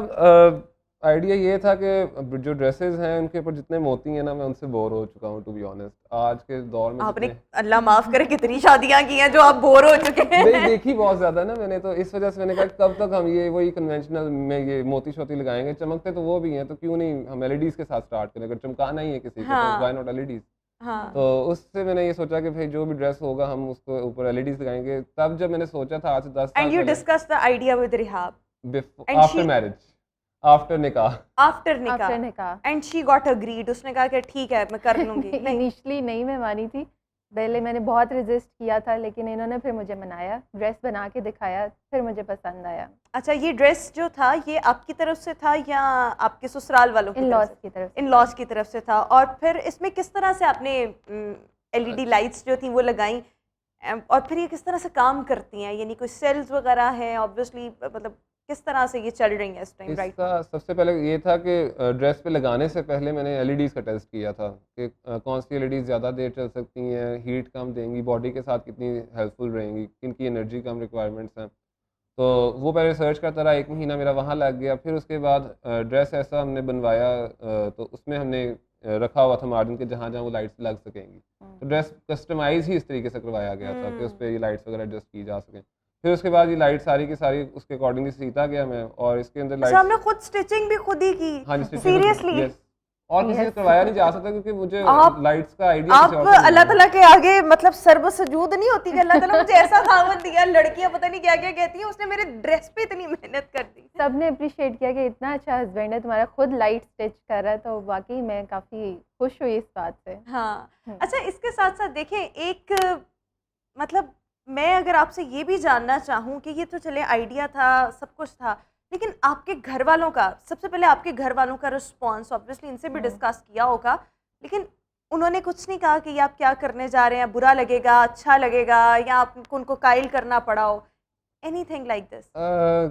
idea ये था कि अब जो ड्रेसेस हैं उनके ऊपर जितने मोती हैं ना, मैं उनसे बोर हो चुका हूँ टू बी ऑनेस्ट। आज के दौर में आपने जितने अल्लाह माफ करे कितनी शादियां की हैं जो आप बोर हो चुके नहीं हैं। देखी बहुत ज़्यादा ना मैंने, तो इस वजह से मैंने कहा कब तक हम ये वही कन्वेंशनल में ये मोती शोती लगाएंगे, चमकते तो वो भी हैं, तो क्यों नहीं हम एलईडीज़ के साथ स्टार्ट करें, अगर चमकाना ही है किसी को तो व्हाई हाँ नॉट एलईडीज़। हाँ। तो उससे मैंने ये सोचा कि भाई जो भी ड्रेस होगा हम उसको ऊपर एलईडीज़ लगाएंगे। तब जब मैंने सोचा था आज से 10 साल एंड यू पहले, discuss the idea with rehab before and after she marriage, after निकाह। आफ्टर निकाह, आफ्टर निकाह। एंड शी गॉट अग्रीड, उसने कहा कि ठीक है मैं कर लूंगी? नहीं। इनिशियली नहीं मैं मानी थी, पहले मैंने बहुत रेजिस्ट किया था, लेकिन इन्होंने फिर मुझे मनाया, ड्रेस बना के दिखाया, फिर मुझे पसंद आया। अच्छा, ये ड्रेस जो था ये आपकी तरफ से था या आपके ससुराल वालों की इन तरफ लॉज से? की तरफ से इन था। लॉज की तरफ से था। और फिर इसमें किस तरह से आपने एलईडी लाइट्स जो थी वो लगाई, और फिर ये किस तरह से काम करती हैं, यानी कोई सेल्स वगैरह हैं ऑब्वियसली, मतलब किस तरह से ये चल रही हैं इस टाइम राइट इसका नाउ? सबसे पहले ये था कि ड्रेस पे लगाने से पहले मैंने एलईडीज़ का टेस्ट किया था कि कौन सी एलईडीज़ ज़्यादा देर चल सकती हैं, हीट कम देंगी, बॉडी के साथ कितनी हेल्पफुल रहेंगी, किन की एनर्जी कम रिक्वायरमेंट्स हैं। तो वो पहले रिसर्च करता रहा, 1 महीना मेरा वहाँ लग गया। फिर उसके बाद ड्रेस ऐसा हमने बनवाया, तो उसमें हमने रखा हुआ था मार्जिन के जहाँ जहाँ वो लाइट्स लग सकेंगी। तो ड्रेस कस्टमाइज़ ही इस तरीके से करवाया गया था कि उस पे ये लाइट्स वगैरह एडजस्ट की जा सकें। फिर उसके बाद ये लाइट सारी की सारी उसके अकॉर्डिंगली सीता गया मैं, और इसके अंदर अच्छा, लाइट्स, हमने खुद स्टिचिंग भी खुद ही की? हाँ जी, स्टिचिंग सीरियसली? यस, और किसी से यस। करवाया नहीं जा सकता क्योंकि मुझे आप लाइट्स का आइडिया आप किसी और से नहीं अल्लाह मिला। ताला के आगे मतलब सर्व सजूद नहीं होती कि अल्लाह ताला मुझे ऐसा खामन दिया, लड़कियां पता नहीं क्या क्या कहती हैं, उसने मेरे ड्रेस पे इतनी मेहनत कर दी। सब ने अप्रिशिएट किया कि इतना अच्छा हस्बैंड है तुम्हारा, खुद लाइट स्टिच कर रहा है, तो वाकई मैं काफ़ी खुश हुई इस बात से। हाँ। हम्म। अच्छा, इसके साथ साथ देखें, एक मतलब मैं अगर आपसे ये भी जानना चाहूँ कि ये तो चले आइडिया था, सब कुछ था, लेकिन आपके घर वालों का, सबसे पहले आपके घर वालों का रिस्पॉन्स, ऑब्वियसली इनसे भी डिस्कस किया होगा, लेकिन उन्होंने कुछ नहीं कहा कि ये आप क्या करने जा रहे हैं, बुरा लगेगा, अच्छा लगेगा, या आपको उनको कायल करना पड़ा हो, एनीथिंग लाइक दिस?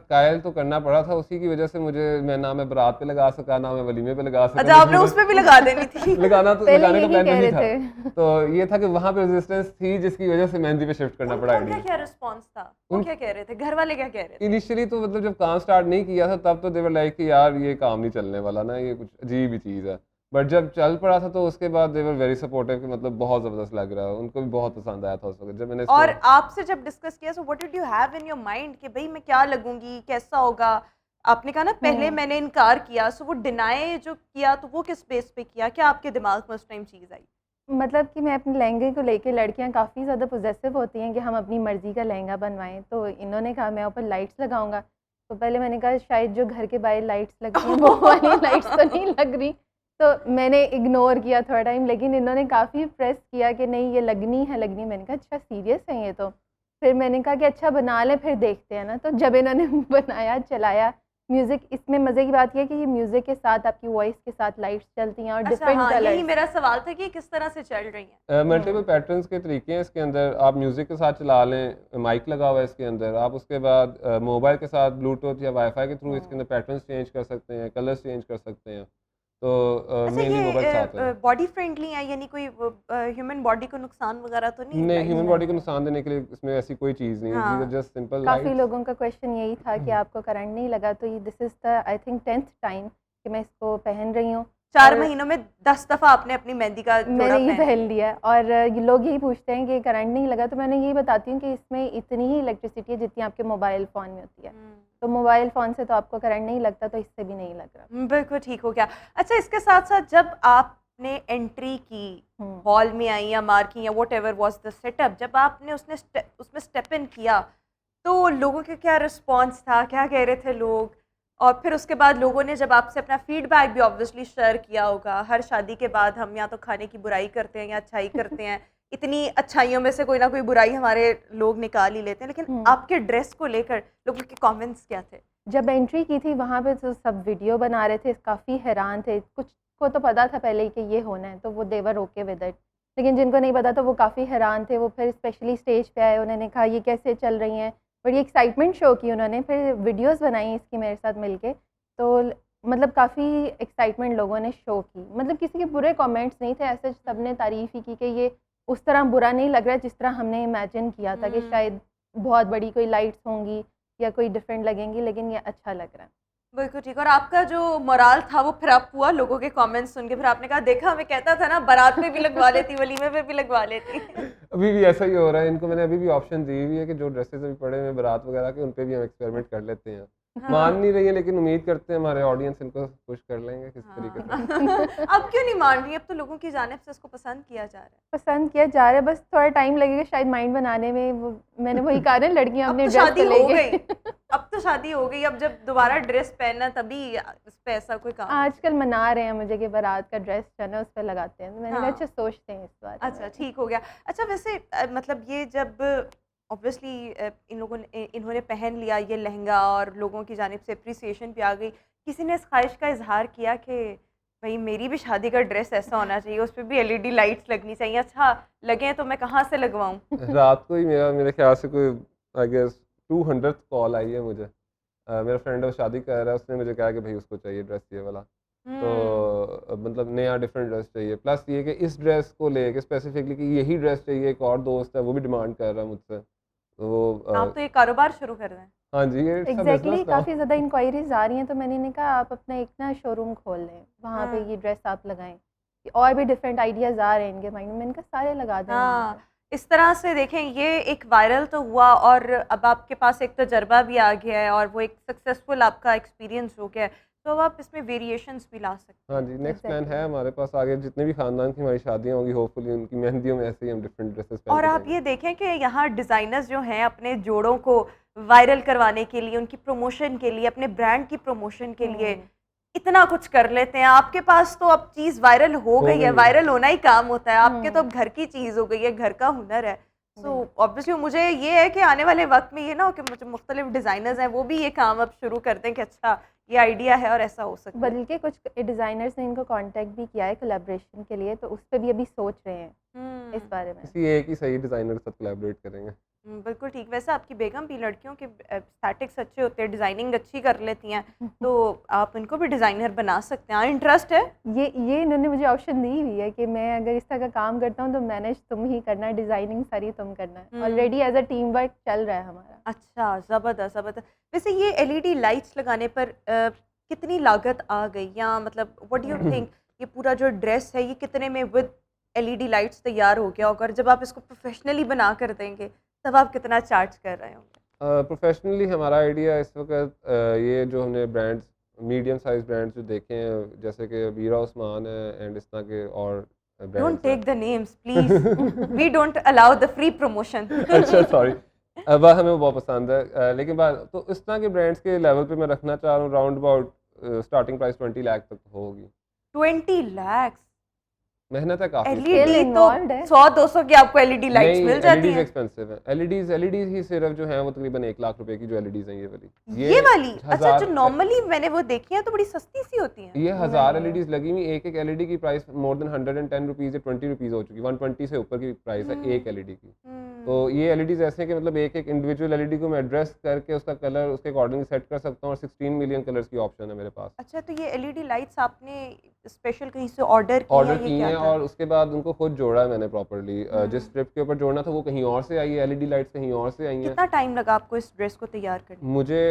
कायल तो करना पड़ा था, उसी की वजह से मुझे ना मैं बारात पे लगा सका, ना मैं वलीमे पे लगा सका। अच्छा, आपने उस पे भी लगा देनी थी? लगाने का पहले यही प्लान कह नहीं रहे था। थे। तो ये था कि वहाँ पे रेजिस्टेंस थी जिसकी वजह से मेहंदी पे शिफ्ट करना पड़ा उनका आइडिया। क्या रिस्पॉन्स था? वो उन- क्या कह रहे थे, घर वाले क्या कह रहे थे? इनिशियली तो मतलब जब काम स्टार्ट नहीं किया था तब तो दे वर लाइक कि यार ये काम नहीं चलने वाला ना, ये कुछ अजीब ही चीज़ है। बट जब चल पड़ा था तो उसके बाद दे वर वेरी सपोर्टिव कि मतलब बहुत ज़बरदस्त लग रहा है, उनको भी बहुत पसंद आया था उस वक्त जब मैंने और इसको। आपसे जब डिस्कस किया, so what did you have in your mind कि भाई मैं क्या लगूंगी, कैसा होगा? आपने कहा ना पहले मैंने इनकार किया, सो वो डिनाई जो किया तो वो किस बेस पे किया, क्या आपके दिमाग में उस टाइम चीज़ आई? मतलब कि मैं अपने लहंगे को लेके, लड़कियां काफ़ी ज़्यादा पोजेसिव होती हैं कि हम अपनी मर्ज़ी का लहंगा बनवाएं, तो इन्होंने कहा मैं ऊपर लाइट्स लगाऊंगा। तो पहले मैंने कहा शायद जो घर के बाहर लाइट्स लगती हैं वो वाली लाइट्स तो नहीं लग रही, तो मैंने इग्नोर किया थोड़ा टाइम, लेकिन इन्होंने काफ़ी प्रेस किया कि नहीं ये लगनी है लगनी। मैंने कहा अच्छा सीरियस है ये तो? फिर मैंने कहा कि अच्छा बना लें फिर देखते हैं ना। तो जब इन्होंने बनाया चलाया, म्यूज़िक इसमें मज़े की बात ये है कि ये म्यूज़िक के साथ आपकी वॉइस के साथ लाइट्स चलती हैं और अच्छा डिफरेंट हाँ, यही कलर्स। मेरा सवाल था कि किस तरह से चल रही हैं। मल्टीपल पैटर्न्स के तरीके हैं इसके अंदर। आप म्यूज़िक के साथ चला लें, माइक लगा हुआ है इसके अंदर। आप उसके बाद मोबाइल के साथ ब्लूटूथ या वाईफाई के थ्रू इसके अंदर पैटर्न्स चेंज कर सकते हैं, कलर्स चेंज कर सकते हैं। तो अच्छा मेनली मोबाइल के साथ ये है। बॉडी फ्रेंडली है, यानी कोई ह्यूमन बॉडी को नुकसान वगैरह तो नहीं नहीं, ह्यूमन लाइट्स? बॉडी को नुकसान देने के लिए इसमें ऐसी कोई चीज़ नहीं है। दीज़ आर हाँ। जस्ट सिंपल काफ़ी लाइट्स। लोगों का क्वेश्चन यही था कि आपको करंट नहीं लगा, तो ये this is the I think 10th time कि मैं इसको पहन रही हूँ 4 और महीनों में 10 दफ़ा आपने अपनी मेहंदी का जोड़ा मैंने ये पहना है। पहन लिया है। और ये लोग यही पूछते हैं कि करंट नहीं लगा, तो मैंने यही बताती हूँ कि इसमें इतनी ही इलेक्ट्रिसिटी है जितनी आपके मोबाइल फ़ोन में होती है। तो मोबाइल फ़ोन से तो आपको करंट नहीं लगता, तो इससे भी नहीं लग रहा। बिल्कुल ठीक हो गया। अच्छा, इसके साथ-साथ जब आपने एंट्री की, हुँ। हॉल में आई या मार्किंग या व्हाटएवर वाज़ द सेटअप, जब आपने उसमें स्टेप इन किया, तो लोगों का क्या रिस्पॉन्स था? क्या कह रहे थे लोग? और फिर उसके बाद लोगों ने जब आपसे अपना फीडबैक भी ऑब्वियसली शेयर किया होगा। हर शादी के बाद हम या तो खाने की बुराई करते हैं या अच्छाई करते हैं। इतनी अच्छाइयों में से कोई ना कोई बुराई हमारे लोग निकाल ही लेते हैं। लेकिन हुँ। आपके ड्रेस को लेकर लोगों के कमेंट्स क्या थे? जब एंट्री की थी वहाँ पे तो सब वीडियो बना रहे थे, काफ़ी हैरान थे। कुछ को तो पता था पहले ही कि ये होना है, तो वो दे वर ओके विद इट। लेकिन जिनको नहीं पता, तो वो काफ़ी हैरान थे। वो फिर स्पेशली स्टेज पे आए, उन्होंने कहा ये कैसे चल रही हैं, बड़ी एक्साइटमेंट शो की उन्होंने। फिर वीडियोस बनाई इसकी मेरे साथ मिलके, तो मतलब काफ़ी एक्साइटमेंट लोगों ने शो की। मतलब किसी के बुरे कमेंट्स नहीं थे, ऐसे सबने तारीफ़ ही की कि ये उस तरह बुरा नहीं लग रहा है जिस तरह हमने इमेजिन किया था कि शायद बहुत बड़ी कोई लाइट्स होंगी या कोई डिफरेंट लगेंगी, लेकिन ये अच्छा लग रहा है। बिल्कुल ठीक। और आपका जो मोराल था वो फिर अप हुआ लोगों के कमेंट्स सुन के? फिर आपने कहा देखा मैं कहता था ना, बारात में भी लगवा लेती, वलीमे में भी लगवा लेती। अभी भी ऐसा ही हो रहा है। इनको मैंने अभी भी ऑप्शन दी हुई है कि जो ड्रेसेस अभी पड़े हुए हैं बारात वगैरह के, उन पे भी हम एक्सपेरिमेंट कर लेते हैं। मान हाँ। नहीं रही है, लेकिन उम्मीद करते हैं हमारे ऑडियंस इनको खुश कर लेंगे किसी तरीके से। हाँ। अब क्यों नहीं मान रही? अब तो लोगों की जानिब से इसको पसंद किया जा रहा है। पसंद किया जा रहा है, बस थोड़ा टाइम लगेगा शायद माइंड बनाने में। वो मैंने वही कहा ना, लड़कियां अब अपने तो ड्रेस शादी को हो लेके गई। अब तो शादी हो गई, अब जब दोबारा ड्रेस पहनना तभी इस पे ऐसा कोई काम। आजकल मना रहे हैं मुझे कि बारात का ड्रेस जो है ना उस पर लगाते हैं, तो मैंने कहा हाँ। अच्छा सोचते हैं इस बार। अच्छा ठीक हो गया। अच्छा वैसे मतलब ये जब ऑब्वियसली इन्होंने पहन लिया ये लहंगा और लोगों की जानिब से अप्रिसिएशन भी आ गई, किसी ने इस ख्वाहिश का इजहार किया कि भाई मेरी भी शादी का ड्रेस ऐसा होना चाहिए, उस पर भी एलईडी लाइट्स लगनी चाहिए? अच्छा लगे तो मैं कहाँ से लगवाऊँ? रात को ही मेरे ख्याल से कोई आई गेस 200th कॉल आई है मुझे। मेरा फ्रेंड है, वो शादी कर रहा है, उसने मुझे कहा कि भाई उसको चाहिए ड्रेस ये वाला। तो मतलब नया डिफरेंट ड्रेस चाहिए। प्लस ये कि इस ड्रेस को लेके स्पेसिफिकली कि यही ड्रेस चाहिए, एक और दोस्त है वो भी डिमांड कर रहा है मुझसे। तो वो आप तो ये कारोबार शुरू कर दें। हाँ जी, ये एग्जैक्टली काफ़ी ज़्यादा इंक्वायरीज आ रही हैं, तो मैंने कहा आप अपना एक ना शोरूम खोल लें, वहाँ पे हाँ। ये ड्रेस आप लगाएं। और भी डिफरेंट आइडियाज़ आ रहे हैं इनके माइंड में, मैंने कहा सारे लगा दें। हाँ, इस तरह से देखें ये एक वायरल तो हुआ और अब आपके पास एक तजर्बा भी आ गया है और वो एक सक्सेसफुल आपका एक्सपीरियंस हो गया है, तो अब आप इसमें वेरिएशंस भी ला सकते हाँ हैं। जी, नेक्स्ट प्लान Exactly. है हमारे पास आगे जितने भी खानदान की हमारी शादियाँ होंगी, होपफुली उनकी मेहंदियों में ऐसे ही हम डिफरेंट ड्रेसेस पहन और के आप जाएंगे। ये देखें कि यहाँ डिज़ाइनर्स जो हैं अपने जोड़ों को वायरल करवाने के लिए, उनकी प्रमोशन के लिए, अपने ब्रांड की प्रमोशन के लिए इतना कुछ कर लेते हैं। आपके पास तो अब चीज़ वायरल हो गई है, गई है। वायरल होना ही काम होता है। आपके तो अब घर की चीज़ हो गई है, घर का हुनर है। सो ऑब्वियसली मुझे ये है कि आने वाले वक्त में ये ना हो कि मुझे मुख्तलिफ डिज़ाइनर्स हैं वो भी ये काम अब शुरू कर दें कि अच्छा ये आइडिया है और ऐसा हो सकता है। बल्कि कुछ डिज़ाइनर्स ने इनको कांटेक्ट भी किया है कोलैबोरेशन के लिए, तो उस पर भी अभी सोच रहे हैं इस बारे में। किसी एक ही सही डिज़ाइनर के साथ कोलैबोरेट करेंगे। बिल्कुल ठीक। वैसे आपकी बेगम भी लड़कियों के स्टैटिक्स अच्छे होते हैं, डिज़ाइनिंग अच्छी कर लेती हैं, तो आप इनको भी डिज़ाइनर बना सकते हैं। इंटरेस्ट है? ये इन्होंने मुझे ऑप्शन दी हुई है कि मैं अगर इस तरह का काम करता हूँ तो मैनेज तुम ही करना है, डिज़ाइनिंग सारी तुम करना है। Already as a team work चल रहा है हमारा। अच्छा, ज़बरदस्त ज़बरदस्त। वैसे ये एलईडी लाइट्स लगाने पर कितनी लागत आ गई, या मतलब व्हाट डू यू थिंक ये पूरा जो ड्रेस है ये कितने में विद एलईडी लाइट्स तैयार हो गया होगा? और जब आप इसको प्रोफेशनली बना कर देंगे तब आप कितना चार्ज कर रहे होंगे? प्रोफेशनली हमारा आइडिया इस वक्त ये जो हमने ब्रांड्स मीडियम साइज ब्रांड्स जो देखे हैं, जैसे कि वीरा उस्मान है एंड इस तरह के और don't brands take the names please, we don't allow the free promotion. अच्छा सॉरी, वह हमें वो बहुत पसंद है। लेकिन बात तो इस तरह के ब्रांड्स के लेवल पे मैं रखना चाह रहा हूँ, round about starting price 20 lakh तक होगी। 20 लाख? मेहनत है काफ़ी इसके Skill अंदर। एलईडी तो involved है। 100-200 की आपको एलईडी लाइट्स नहीं, मिल जाती एलईडीज़ हैं। एक्सपेंसिव हैं। एलईडीज़ ही सिर्फ जो हैं वो तकरीबन 1 लाख रुपए की जो एलईडीज़ हैं ये वाली। ये वाली अच्छा, जो हज़ार नॉर्मली मैंने वो देखी है तो बड़ी सस्ती सी होती हैं। ये 1000 नहीं। एलईडीज़ लगी हुई, एक-एक एलईडी की प्राइस मोर देन 110 रुपीज़ या 20 रुपीज़ हो चुकी है। 120 से ऊपर की प्राइस है एक एलईडी की। तो ये एलईडीज़ ऐसे हैं कि मतलब एक-एक इंडिविजुअल एलईडी को मैं एड्रेस करके उसका कलर उसके अकॉर्डिंग सेट कर सकता हूँ और 16 मिलियन कलर्स की ऑप्शन है मेरे पास। अच्छा, तो ये एलईडी लाइट्स आपने स्पेशल कहीं से ऑर्डर की ऑर्डर हैं, ये की क्या हैं था? और उसके बाद उनको खुद जोड़ा है मैंने प्रॉपर्ली। जिस स्ट्रिप के ऊपर जोड़ना था वो कहीं और से आई है, एलईडी लाइट्स कहीं और से आई हैं। कितना टाइम लगा आपको इस ड्रेस को तैयार करने में? मुझे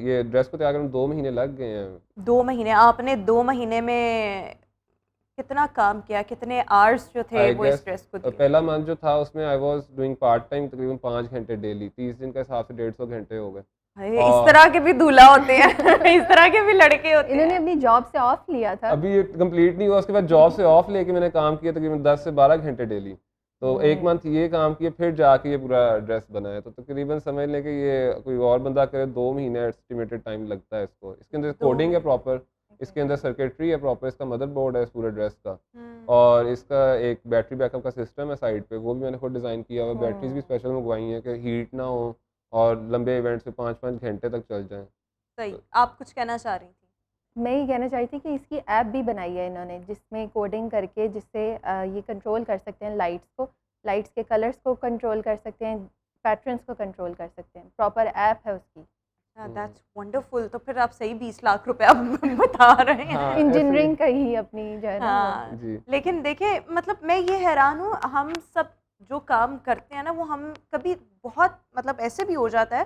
ये ड्रेस को तैयार करने में 2 महीने लग गए हैं। 2 महीने। आपने 2 महीने में कितना काम किया? कितने आवर्स जो थे आई वो इस गेस ड्रेस को दिए? पहला मंथ जो था उसमें I was doing part time तकरीबन 5 घंटे डेली। 30 दिन का हिसाब से 150 घंटे हो गए। हाय, इस और तरह के भी दूल्हा होते हैं इस तरह के भी लड़के होते इन्होंने हैं। अपनी जॉब से ऑफ लिया था। अभी ये कंप्लीट नहीं हुआ, उसके बाद जॉब से ऑफ लेके मैंने काम किया तकरीबन 10 से 12 घंटे डेली। तो एक मंथ ये काम किया फिर जाके ये पूरा ड्रेस बनाया। तो तकरीबन समझ लें कि ये कोई और बंदा करे 2 महीने एस्टिमेटेड टाइम लगता है इसको। इसके अंदर 2 कोडिंग है महीने। प्रॉपर, इसके अंदर सर्किटरी है प्रॉपर, इसका मदरबोर्ड है इस पूरे ड्रेस का हम्म, और इसका एक बैटरी बैकअप का सिस्टम है साइड पे, वो भी मैंने खुद डिज़ाइन किया हुआ है। बैटरीज भी स्पेशल मंगवाई हैं कि हीट ना हो और लंबे इवेंट्स में 5-5 घंटे तक चल जाएँ। सही। आप कुछ कहना चाह रही थी? मैं ये कहना चाहती थी कि इसकी ऐप भी बनाई है इन्होंने जिसमें कोडिंग करके जिससे ये कंट्रोल कर सकते हैं लाइट्स को, लाइट्स के कलर्स को कंट्रोल कर सकते हैं, पैटर्न्स को कंट्रोल कर सकते हैं। प्रॉपर ऐप है उसकी। That's wonderful. तो फिर आप सही 20 लाख रुपए आप बता रहे हैं। हाँ, ऐसे ही। इंजीनियरिंग का ही अपनी जो है ना वो। हाँ, जी। लेकिन देखिए मतलब मैं ये हैरान हूँ, हम सब जो काम करते हैं ना वो हम कभी बहुत मतलब ऐसे भी हो जाता है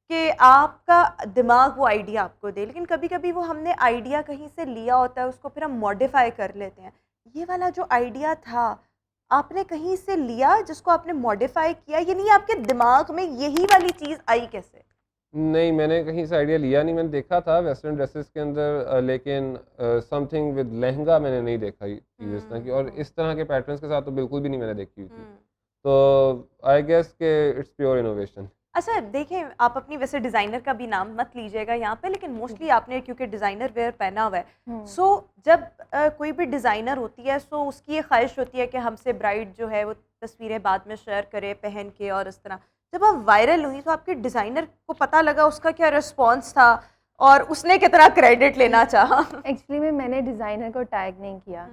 कि आपका दिमाग वो आइडिया आपको दे, लेकिन कभी कभी वो हमने आइडिया कहीं से लिया होता है, उसको फिर हम मॉडिफाई कर लेते हैं। ये वाला जो आइडिया था आपने कहीं से लिया जिसको आपने मॉडिफाई किया, यानी आपके दिमाग में यही वाली चीज़ आई कैसे? नहीं, मैंने कहीं से आइडिया लिया नहीं, मैंने देखा था वेस्टर्न ड्रेसेस के अंदर लेकिन समथिंग विद लहंगा मैंने नहीं देखा ये चीज़ इस तरह की और इस तरह के पैटर्न्स के साथ तो बिल्कुल भी नहीं मैंने देखी हुई थी। तो आई गेस के इट्स प्योर इनोवेशन। अच्छा देखें, आप अपनी वैसे डिज़ाइनर का भी नाम मत लीजिएगा यहाँ पे, लेकिन मोस्टली आपने क्योंकि डिज़ाइनर वेयर पहना हुआ है, सो जब कोई भी डिज़ाइनर होती है सो उसकी ये ख्वाहिश होती है कि हमसे ब्राइड जो है वो तस्वीरें बाद में शेयर करे पहन के और इस तरह। जब आप वायरल हुई तो आपके डिज़ाइनर को पता लगा, उसका क्या रिस्पॉन्स था और उसने कितना क्रेडिट लेना चाहा? एक्चुअली में मैंने डिज़ाइनर को टैग नहीं किया,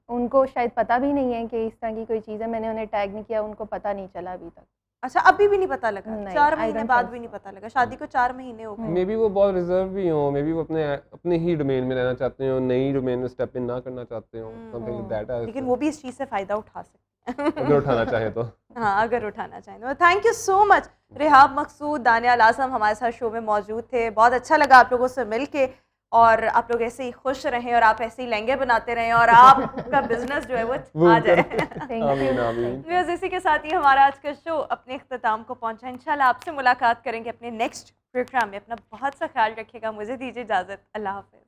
उनको शायद पता भी नहीं है कि इस तरह की कोई चीज़ है। मैंने उन्हें टैग नहीं किया, उनको पता नहीं चला अभी तक। अच्छा, अभी भी नहीं पता लगा? नहीं, 4 I महीने don't बाद think भी नहीं so. पता लगा? शादी को 4 महीने हो गए। मे बी वो बहुत रिजर्व भी हों, मे बी वो अपने अपने ही डोमेन में रहना चाहते हो, नई डोमेन में स्टेप इन ना करना चाहते हो, समथिंग लाइक दैट लेकिन वो भी इस चीज़ से फ़ायदा उठा सकते हैं अगर उठाना चाहे तो। हाँ, अगर उठाना चाहें तो। Thank you so much. Rihab Maqsood, Daniyal Azam हमारे साथ शो में मौजूद थे। बहुत अच्छा लगा आप लोगों से मिल के, और आप लोग ऐसे ही खुश रहें और आप ऐसे ही लहंगे बनाते रहें और आपका बिजनेस जो है वो आ जाए। थैंक आमीन यू। आमीन। बस इसी के साथ ही हमारा आज का शो अपने इख्तिताम को पहुंचा। इंशाल्लाह आपसे मुलाकात करेंगे अपने नेक्स्ट प्रोग्राम में। अपना बहुत सा ख्याल रखिएगा। मुझे दीजिए इजाज़त। अल्लाह हाफ़िज़।